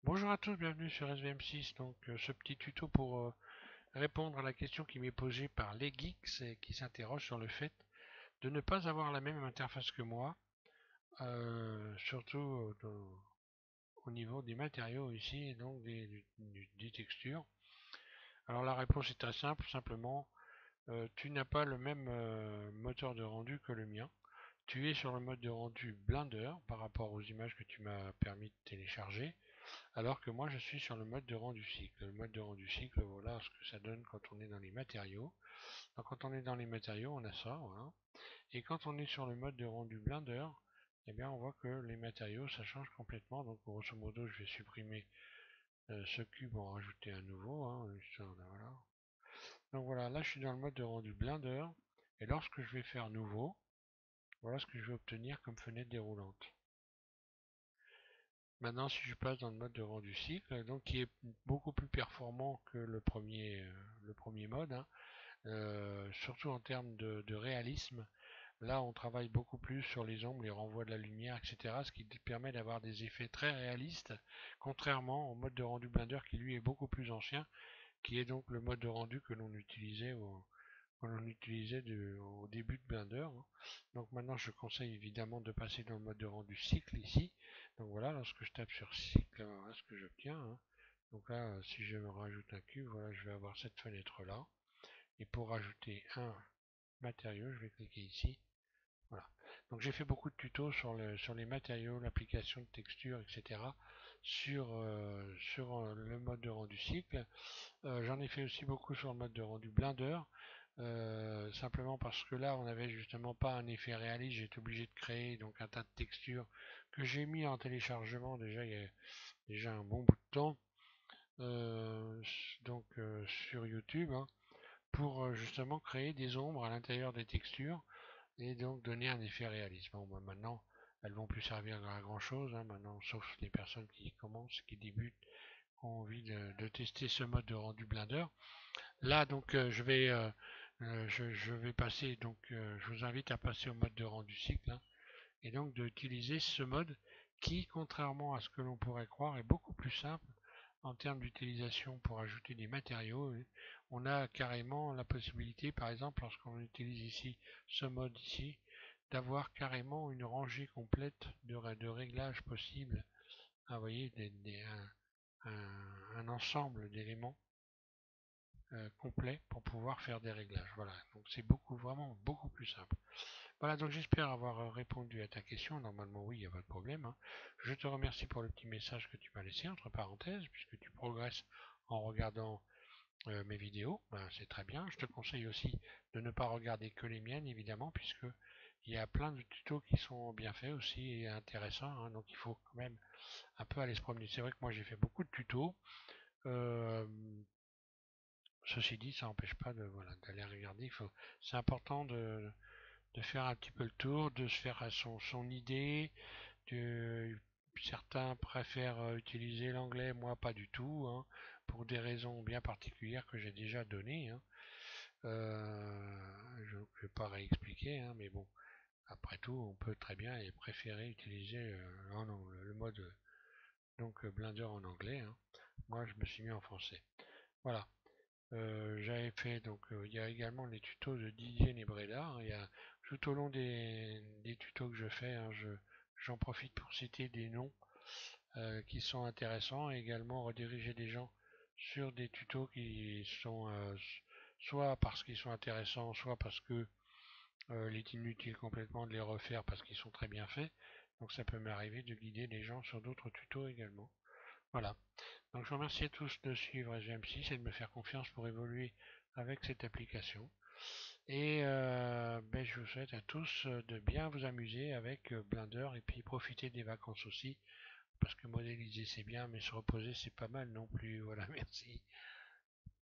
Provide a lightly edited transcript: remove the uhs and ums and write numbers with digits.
Bonjour à tous, bienvenue sur SVM6. Donc ce petit tuto pour répondre à la question qui m'est posée par les geeks et qui s'interroge sur le fait de ne pas avoir la même interface que moi, surtout au niveau des matériaux ici et donc des textures. Alors la réponse est très simple, simplement tu n'as pas le même moteur de rendu que le mien. Tu es sur le mode de rendu Blender par rapport aux images que tu m'as permis de télécharger. Alors que moi je suis sur le mode de rendu cycle. Le mode de rendu cycle, voilà ce que ça donne quand on est dans les matériaux. Donc quand on est dans les matériaux, on a ça, voilà. Et quand on est sur le mode de rendu Blender, eh bien on voit que les matériaux ça change complètement. Donc grosso modo je vais supprimer ce cube, en rajouter un nouveau, hein, voilà. Donc voilà, là je suis dans le mode de rendu Blender. Et lorsque je vais faire nouveau, voilà ce que je vais obtenir comme fenêtre déroulante. Maintenant, si je passe dans le mode de rendu cycle, donc qui est beaucoup plus performant que le premier mode, hein, surtout en termes de réalisme. Là, on travaille beaucoup plus sur les ombres, les renvois de la lumière, etc. Ce qui permet d'avoir des effets très réalistes, contrairement au mode de rendu Blender qui lui est beaucoup plus ancien, qui est donc le mode de rendu que l'on utilisait au début de Blender, hein. Donc maintenant je conseille évidemment de passer dans le mode de rendu cycle ici. Donc voilà, lorsque je tape sur cycle, voilà ce que j'obtiens, hein. Donc là, si je me rajoute un cube, voilà, je vais avoir cette fenêtre là. Et pour rajouter un matériau, je vais cliquer ici. Voilà. Donc j'ai fait beaucoup de tutos sur les matériaux, l'application de textures, etc. sur le mode de rendu cycle. J'en ai fait aussi beaucoup sur le mode de rendu Blender. Simplement parce que là on n'avait justement pas un effet réaliste, j'ai été obligé de créer donc un tas de textures que j'ai mis en téléchargement déjà il y a déjà un bon bout de temps, euh, sur YouTube, hein, pour justement créer des ombres à l'intérieur des textures et donc donner un effet réaliste. Bon, bah, maintenant elles vont plus servir à grand chose, hein, maintenant, sauf les personnes qui commencent, qui débutent, qui ont envie de tester ce mode de rendu Blender. Là, donc, je vais passer, donc, je vous invite à passer au mode de rendu cycle, hein, et donc d'utiliser ce mode qui, contrairement à ce que l'on pourrait croire, est beaucoup plus simple en termes d'utilisation pour ajouter des matériaux. On a carrément la possibilité, par exemple, lorsqu'on utilise ici ce mode ici, d'avoir carrément une rangée complète de réglages possibles. Ah, vous voyez, un ensemble d'éléments complet pour pouvoir faire des réglages. Voilà, donc c'est vraiment beaucoup plus simple. Voilà, donc j'espère avoir répondu à ta question. Normalement, oui, il n'y a pas de problème, hein. Je te remercie pour le petit message que tu m'as laissé entre parenthèses, puisque tu progresses en regardant mes vidéos. Ben, c'est très bien. Je te conseille aussi de ne pas regarder que les miennes, évidemment, puisque il y a plein de tutos qui sont bien faits aussi et intéressants, hein, donc il faut quand même un peu aller se promener. C'est vrai que moi j'ai fait beaucoup de tutos. Euh, Ceci dit, ça n'empêche pas de voilà d'aller regarder. C'est important de faire un petit peu le tour, de se faire son idée. De, Certains préfèrent utiliser l'anglais, moi pas du tout, hein, pour des raisons bien particulières que j'ai déjà données, hein. Je ne vais pas réexpliquer, hein, mais bon, après tout, on peut très bien et préférer utiliser le mode Blender en anglais, hein. Moi, je me suis mis en français. Voilà. J'avais fait donc il y a également les tutos de Didier Nebreda, hein. Il y a tout au long des tutos que je fais, hein, j'en profite pour citer des noms qui sont intéressants et également rediriger des gens sur des tutos qui sont soit parce qu'ils sont intéressants, soit parce que il est inutile complètement de les refaire parce qu'ils sont très bien faits. Donc ça peut m'arriver de guider les gens sur d'autres tutos également. Voilà. Donc je vous remercie à tous de suivre SVM6 et de me faire confiance pour évoluer avec cette application. Et je vous souhaite à tous de bien vous amuser avec Blender et puis profiter des vacances aussi. Parce que modéliser c'est bien, mais se reposer c'est pas mal non plus. Voilà, merci.